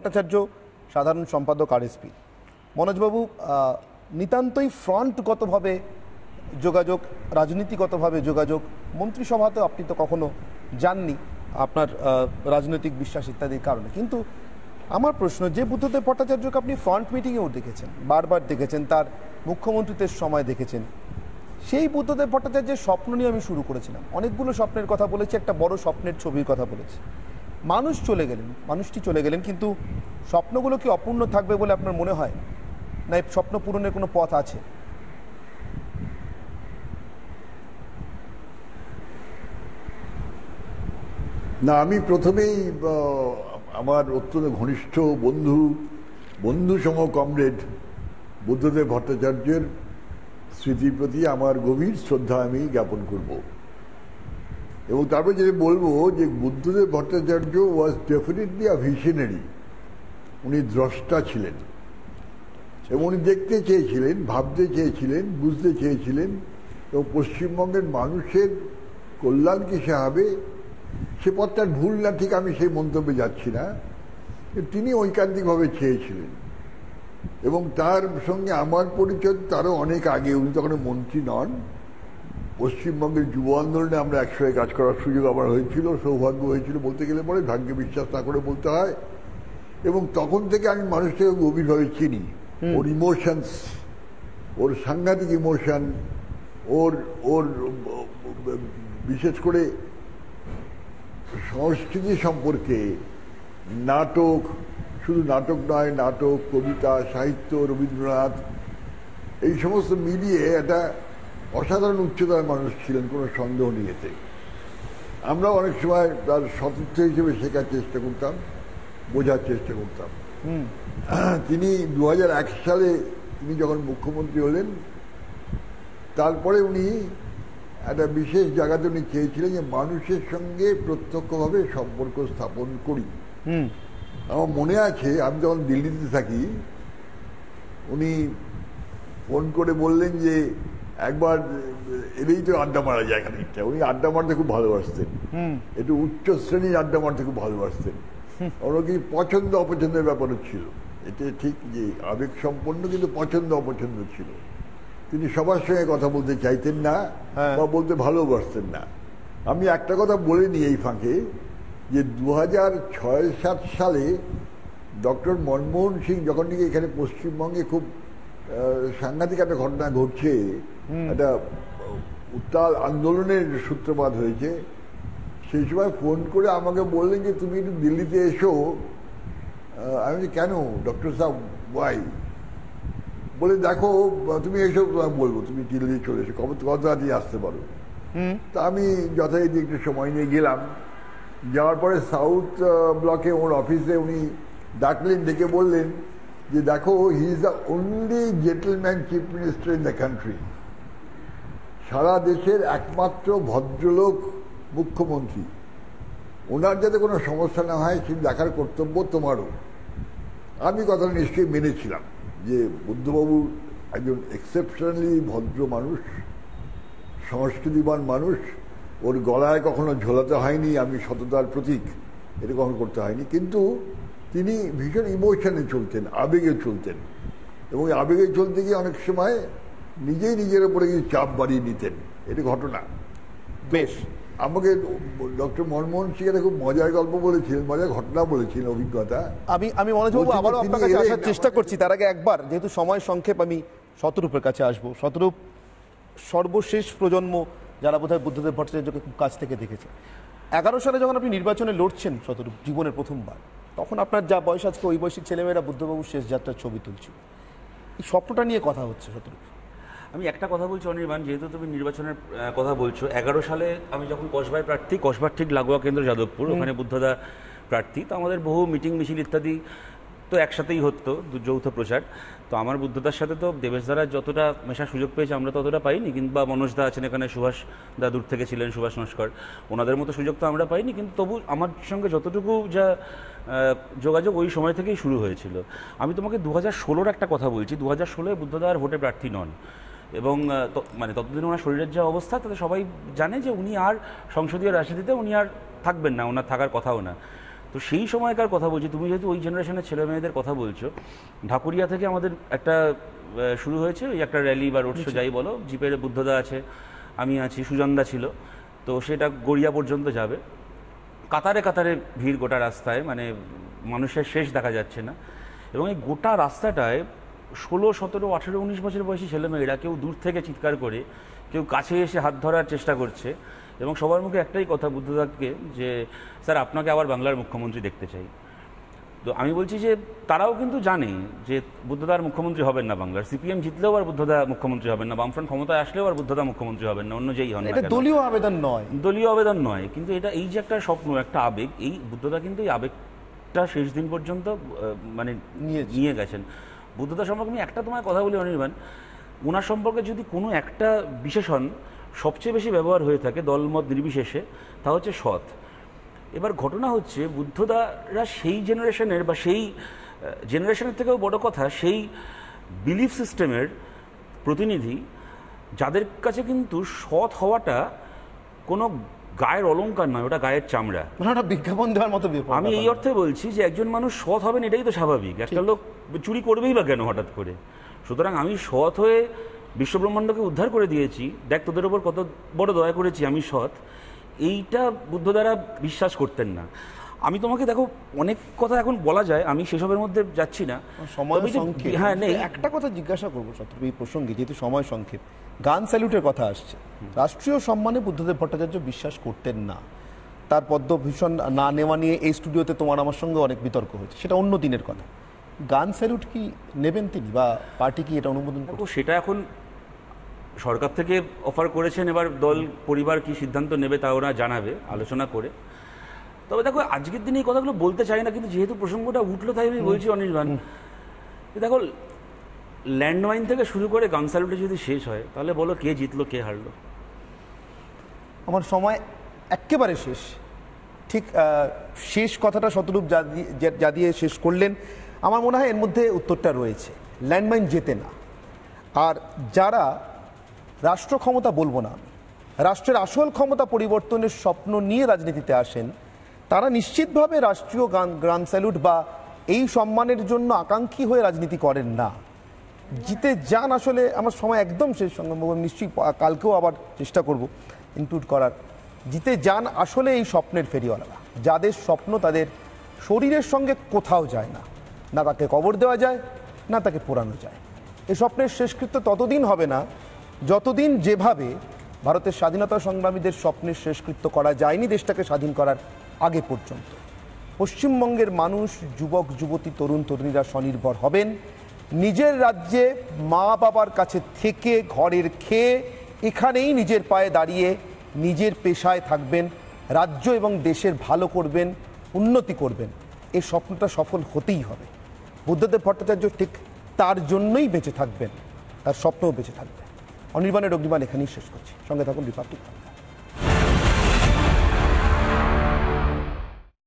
ভট্টাচার্য, সাধারণ সম্পাদক আরএসপি। মনোজবাবু, নিতান্তই ফ্রন্টগতভাবে যোগাযোগ, রাজনীতিগতভাবে যোগাযোগ, মন্ত্রিসভাতেও আপনি তো কখনো যাননি আপনার রাজনৈতিক বিশ্বাস ইত্যাদির কারণে, কিন্তু আমার প্রশ্ন, যে বুদ্ধদেব ভট্টাচার্যকে আপনি ফ্রন্ট মিটিংয়েও দেখেছেন, বারবার দেখেছেন, তার মুখ্যমন্ত্রীত্বের সময় দেখেছেন, সেই বুদ্ধদেব ভট্টাচার্যের স্বপ্ন নিয়ে আমি শুরু করেছিলাম, অনেকগুলো স্বপ্নের কথা বলেছি, একটা বড় স্বপ্নের ছবির কথা বলেছি। মানুষটি চলে গেলেন, কিন্তু স্বপ্নগুলো কি অপূর্ণ থাকবে বলে আপনার মনে হয়, না এই স্বপ্ন পূরণের কোনো পথ আছে? না, আমি প্রথমেই আমার অত্যন্ত ঘনিষ্ঠ বন্ধুসম কমরেড বুদ্ধদেব ভট্টাচার্যের স্মৃতির প্রতি আমার গভীর শ্রদ্ধা আমি জ্ঞাপন করব, এবং তারপর যেটা বলবো যে বুদ্ধদেব ভট্টাচার্য ওয়াজ ডেফিনেটলি আ ভিশনারি। উনি দ্রষ্টা ছিলেন এবং উনি দেখতে চেয়েছিলেন, ভাবতে চেয়েছিলেন, বুঝতে চেয়েছিলেন, এবং পশ্চিমবঙ্গের মানুষের কল্যাণ কিসে হবে সে পথটার ভুল না ঠিক আমি সেই মন্তব্যে যাচ্ছি না, তিনি ঐকান্তিকভাবে চেয়েছিলেন। এবং তার সঙ্গে আমার পরিচয় তারও অনেক আগে, উনি তখন মন্ত্রী নন। পশ্চিমবঙ্গের যুব আন্দোলনে আমরা একসঙ্গে কাজ করার সুযোগ আমার হয়েছিল, সৌভাগ্য হয়েছিল বলতে গেলে পরে, ভাগ্যে বিশ্বাস না করে বলতে হয়। এবং তখন থেকে আমি মানুষটাকে গভীরভাবে চিনি, ওর ইমোশনস, ওর সাংঘাতিক ইমোশন, ওর বিশেষ করে সংস্কৃতি সম্পর্কে, নাটক, শুধু নাটক নয়, নাটক, কবিতা, সাহিত্য, রবীন্দ্রনাথ, এই সমস্ত মিলিয়ে একটা অসাধারণ উচ্চতার মানুষ ছিলেন, কোনো সন্দেহ নেই এতে। আমরা অনেক সময় তার সতীর্থ হিসেবে শেখার চেষ্টা করতাম, বোঝার চেষ্টা করতাম। তিনি 2001 সালে তিনি যখন মুখ্যমন্ত্রী হলেন, তারপরে উনি একটা বিশেষ জায়গাতে উনি চেয়েছিলেন যে মানুষের সঙ্গে প্রত্যক্ষভাবে সম্পর্ক স্থাপন করি। আমার মনে আছে আমি যখন দিল্লিতে থাকি, উনি ফোন করে বললেন যে একবার এলেই তো আড্ডা মারা যায় খানিকটা। উনি আড্ডা মারতে খুব ভালোবাসতেন, একটু উচ্চ শ্রেণীর আড্ডা মারতে খুব ভালোবাসতেন। ওরা কি পছন্দ অপছন্দের ব্যাপারও ছিল, এটা ঠিক যে আবেগ সম্পন্ন, কিন্তু পছন্দ অপছন্দ ছিল। তিনি সবার সঙ্গে কথা বলতে চাইতেন না বা বলতে ভালোবাসতেন না। আমি একটা কথা বলে নিই এই ফাঁকে, যে 2006-07 সালে ডক্টর মনমোহন সিং যখন নাকি এখানে পশ্চিমবঙ্গে খুব সাংঘাতিক একটা ঘটনা ঘটছে, একটা উত্তাল আন্দোলনের সূত্রপাত হয়েছে, সেই সময় ফোন করে আমাকে বললেন যে তুমি একটু দিল্লিতে এসো। আমি কেন ডক্টর সাহেব, ওয়াই? বলে দেখো তুমি এসো, বলবো তুমি দিল্লি চলে এসো, কত তাড়াতাড়ি আসতে পারো। তা আমি যথারীতি একটু সময় নিয়ে গেলাম। যাওয়ার পরে সাউথ ব্লকে ওর অফিসে উনি ডাকলেন, ডেকে বললেন যে দেখো, he is the only gentleman chief minister in the country. সারা দেশের একমাত্র ভদ্রলোক মুখ্যমন্ত্রী, ওনার যাতে কোনো সমস্যা না হয় সেটা দেখার কর্তব্য তোমারও। আমি কথাটা নিশ্চয়ই মেনেছিলাম যে বুদ্ধবাবু একজন এক্সেপশনালি ভদ্র মানুষ, সংস্কৃতিবান মানুষ, ওর গলায় কখনো ঝোলাতে হয়নি আমি সততার প্রতীক, এটা কখনো করতে হয়নি। কিন্তু তিনি ভীষণ ইমোশনে চলতেন, আবেগে চলতেন, এবং আবেগে চলতে গিয়ে অনেক সময় নিজেই নিজের উপরে কিছু চাপ বাড়িয়ে নিতেন, এটা ঘটনা। বেশ, আমাকে ডক্টর মনমোহন সিং একটা খুব মজার গল্প বলেছিলেন, মজার ঘটনা বলেছিলেন, অভিজ্ঞতা। আমি মনোজবাবু আবারও আপনার কাছে আসার চেষ্টা করছি, তার আগে একবার, যেহেতু সময় সংক্ষেপ, আমি শতরূপের কাছে আসবো। শতরূপ সর্বশেষ প্রজন্ম যারা বোধহয় বুদ্ধদেব ভট্টাচার্যকে খুব কাছ থেকে দেখেছে। 11 সালে যখন আপনি নির্বাচনে লড়ছেন শতরূপ, জীবনের প্রথমবার, তখন আপনার যা বয়স আজকে ওই বয়সী ছেলেমেয়েরা বুদ্ধবাবুর শেষ যাত্রার ছবি তুলছিল। এই স্বপ্নটা নিয়ে কথা হচ্ছে শতরূপ। আমি একটা কথা বলছি অনির্বাণ, যেহেতু তুমি নির্বাচনের কথা বলছো, 11 সালে আমি যখন কসবায় প্রার্থী, কসবার ঠিক লাগোয়া কেন্দ্র যাদবপুর, ওখানে বুদ্ধদা প্রার্থী, তো আমাদের বহু মিটিং মিছিল ইত্যাদি তো একসাথেই হতো, যৌথ প্রচার। তো আমার বুদ্ধদার সাথে তো দেবেশদারা যতটা মেশার সুযোগ পেয়েছে আমরা ততটা পাইনি, কিংবা মনোজদা আছেন এখানে, সুভাষ দা দূর থেকে ছিলেন, সুভাষ নস্কর, ওনাদের মতো সুযোগ তো আমরা পাইনি। কিন্তু তবু আমার সঙ্গে যতটুকু যা যোগাযোগ ওই সময় থেকেই শুরু হয়েছিল। আমি তোমাকে 2016-র একটা কথা বলছি। 2016-এ বুদ্ধদা আর ভোটে প্রার্থী নন, এবং মানে ততদিন ওনার শরীরের যা অবস্থা তাতে সবাই জানে যে উনি আর সংসদীয় রাজনীতিতে উনি আর থাকবেন না, ওনার থাকার কথাও না। তো তো সেই সময়কার কথা বলছি, তুমি যেহেতু ওই জেনারেশনের ছেলে মেয়েদের কথা বলছো, ঢাকুরিয়া থেকে আমাদের একটা শুরু হয়েছে ওই একটা র্যালি বা রোড শো যাই বলো, জিপের বুদ্ধদা আছে, আমি আছি, সুজনদা ছিল, তো সেটা গড়িয়া পর্যন্ত যাবে, কাতারে কাতারে ভিড় গোটা রাস্তায়, মানে মানুষের শেষ দেখা যাচ্ছে না। এবং এই গোটা রাস্তাটায় 16, 17, 18, 19 বছর বয়সী ছেলেমেয়েরা কেউ দূর থেকে চিৎকার করে, কেউ কাছে এসে হাত ধরার চেষ্টা করছে, এবং সবার মুখে একটাই কথা বুদ্ধদাকে, যে স্যার আপনাকে আবার বাংলার মুখ্যমন্ত্রী দেখতে চাই। তো আমি বলছি যে তারাও কিন্তু জানে যে বুদ্ধদার মুখ্যমন্ত্রী হবেন না বাংলার, সিপিএম জিতলেও আর বুদ্ধদা মুখ্যমন্ত্রী হবেন না, বামফ্রন্ট ক্ষমতায় আসলেও আর বুদ্ধদা মুখ্যমন্ত্রী হবেন না, অন্য যেই হন না কেন। দলীয় আবেদন নয়, দলীয় আবেদন নয়, কিন্তু এটা এই যে একটা স্বপ্ন, একটা আবেগ, এই বুদ্ধদা কিন্তু এই আবেগটা শেষ দিন পর্যন্ত মানে নিয়ে গেছেন। বুদ্ধদা সম্পর্কে আমি একটা তোমার কথা বলি অনির্বাণ, ওনার সম্পর্কে যদি কোনো একটা বিশেষণ সবচেয়ে বেশি ব্যবহার হয়ে থাকে দলমত নির্বিশেষে, তা হচ্ছে সৎ। এবার ঘটনা হচ্ছে বুদ্ধদারা সেই জেনারেশনের, বা সেই জেনারেশনের থেকেও বড় কথা সেই বিলিফ সিস্টেমের প্রতিনিধি, যাদের কাছে কিন্তু সৎ হওয়াটা কোনো গায়ের অলংকার নয়, ওটা গায়ের চামড়া, বিজ্ঞাপন দেওয়ার মতো। আমি এই অর্থে বলছি যে একজন মানুষ সৎ হবেন এটাই তো স্বাভাবিক, একটা লোক চুরি করবেই বা কেন হঠাৎ করে। সুতরাং আমি সৎ হয়ে বিশ্বব্রহ্মাণ্ডকে উদ্ধার করে দিয়েছি, দেখ তোদের ওপর কত বড় দয়া করেছি, আমি সৎ, এইটা বুদ্ধ দ্বারা বিশ্বাস করতেন না। আমি তোমাকে দেখো অনেক কথা এখন বলা যায়, আমি সেসবের মধ্যে যাচ্ছি না, হ্যাঁ নেই। একটা কথা জিজ্ঞাসা করবো এই প্রসঙ্গে, যেহেতু সময় সংক্ষেপ, গান স্যালুটের কথা আসছে, রাষ্ট্রীয় সম্মানে বুদ্ধদেব ভট্টাচার্য বিশ্বাস করতেন না, তার পদ্মভূষণ না নেওয়া নিয়ে এই স্টুডিওতে তোমার আমার সঙ্গে অনেক বিতর্ক হয়েছে, সেটা অন্য দিনের কথা। গান স্যালুট কি নেবেন তিনি, বা পার্টি কি এটা অনুমোদন করবে? সেটা এখন সরকার থেকে অফার করেছেন, এবার দল পরিবার কি সিদ্ধান্ত নেবে তা ওরা জানাবে আলোচনা করে। তবে দেখো আজকের দিনে এই কথাগুলো বলতে চাই না, কিন্তু যেহেতু প্রসঙ্গটা উঠলো তাই আমি বলছি অনির্বাণ, দেখো ল্যান্ডমাইন থেকে শুরু করে গান স্যালুটে যদি শেষ হয়, তাহলে বলো কে জিতলো কে হারলো? আমার সময় একেবারে শেষ, ঠিক শেষ কথাটা শতরূপ যা দিয়ে শেষ করলেন, আমার মনে হয় এর মধ্যে উত্তরটা রয়েছে, ল্যান্ডমাইন জেতে না। আর যারা রাষ্ট্র ক্ষমতা বলবো না, রাষ্ট্রের আসল ক্ষমতা পরিবর্তনের স্বপ্ন নিয়ে রাজনীতিতে আসেন, তারা নিশ্চিতভাবে রাষ্ট্রীয় গান স্যালুট বা এই সম্মানের জন্য আকাঙ্ক্ষী হয়ে রাজনীতি করেন না, জিতে যান। আসলে আমার সময় একদম শেষ, সঙ্গে নিশ্চয়ই কালকেও আবার চেষ্টা করব ইনক্লুড করার। জিতে যান আসলে এই স্বপ্নের ফেরিওয়ালারা, যাদের স্বপ্ন তাদের শরীরের সঙ্গে কোথাও যায় না, না তাকে কবর দেওয়া যায়, না তাকে পোড়ানো যায়। এই স্বপ্নের শেষকৃত্য ততদিন হবে না যতদিন যেভাবে ভারতের স্বাধীনতা সংগ্রামীদের স্বপ্নের শেষকৃত্য করা যায়নি দেশটাকে স্বাধীন করার আগে পর্যন্ত। পশ্চিমবঙ্গের মানুষ, যুবক যুবতী, তরুণ তরুণীরা স্বনির্ভর হবেন, নিজের রাজ্যে মা বাবার কাছে থেকে ঘরের খেয়ে এখানেই নিজের পায়ে দাঁড়িয়ে নিজের পেশায় থাকবেন, রাজ্য এবং দেশের ভালো করবেন, উন্নতি করবেন। এই স্বপ্নটা সফল হতেই হবে। বুদ্ধদেব ভট্টাচার্য ঠিক তার জন্যই বেঁচে থাকবেন, তার স্বপ্নও বেঁচে থাকবে। অনির্বাণের অগ্নিবাণ এখানেই শেষ করছি। সঙ্গে থাকুন রিপাবলিক বাংলা।